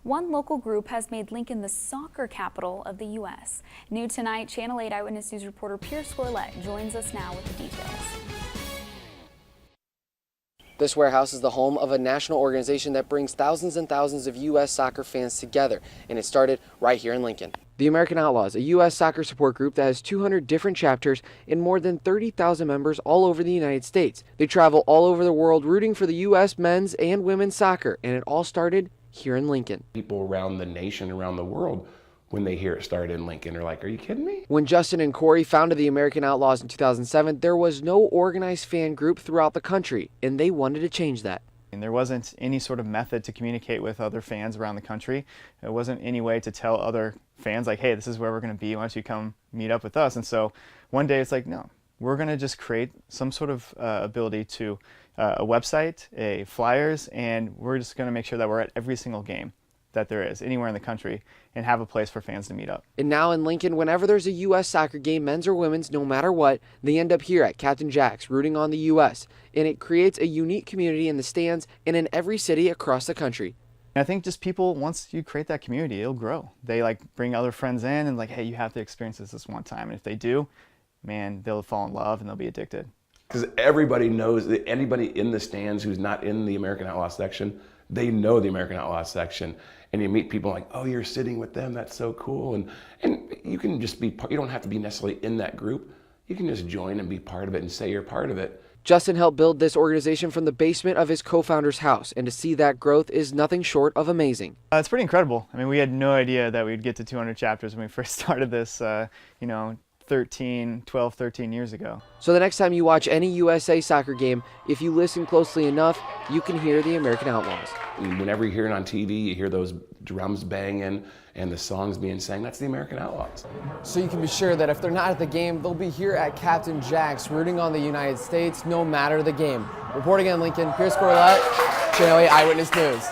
One local group has made Lincoln the soccer capital of the U.S. New tonight, Channel 8 Eyewitness News reporter Pierce Corlett joins us now with the details. This warehouse is the home of a national organization that brings thousands and thousands of U.S. soccer fans together, and it started right here in Lincoln. The American Outlaws, a U.S. soccer support group that has 200 different chapters and more than 30,000 members all over the United States. They travel all over the world rooting for the U.S. men's and women's soccer, and it all started here in Lincoln. People around the nation, around the world, when they hear it started in Lincoln, are like, are you kidding me? When Justin and Corey founded the American Outlaws in 2007, there was no organized fan group throughout the country, and they wanted to change that. And there wasn't any sort of method to communicate with other fans around the country. There wasn't any way to tell other fans, like, hey, this is where we're going to be. Why don't you come meet up with us? And so one day it's like, no, we're going to just create some sort of ability to a website, a flyers, and we're just going to make sure that we're at every single game that there is anywhere in the country and have a place for fans to meet up. And now in Lincoln, whenever there's a U.S. soccer game, men's or women's, no matter what, they end up here at Captain Jack's rooting on the U.S. And it creates a unique community in the stands and in every city across the country. And I think just people, once you create that community, it'll grow. They like bring other friends in and like, hey, you have to experience this one time. And if they do, man, they'll fall in love and they'll be addicted. Because everybody knows that anybody in the stands who's not in the American Outlaw section, they know the American Outlaw section. And you meet people like, oh, you're sitting with them, that's so cool. And you can just be, you don't have to be necessarily in that group. You can just join and be part of it and say you're part of it. Justin helped build this organization from the basement of his co-founder's house, and to see that growth is nothing short of amazing. It's pretty incredible. I mean, we had no idea that we'd get to 200 chapters when we first started this, 12, 13 years ago. So the next time you watch any USA soccer game, if you listen closely enough, you can hear the American Outlaws. And whenever you hear it on TV, you hear those drums banging and the songs being sang, that's the American Outlaws. So you can be sure that if they're not at the game, they'll be here at Captain Jack's rooting on the United States no matter the game. Reporting in Lincoln, Pierce Corlett, Channel 8 Eyewitness News.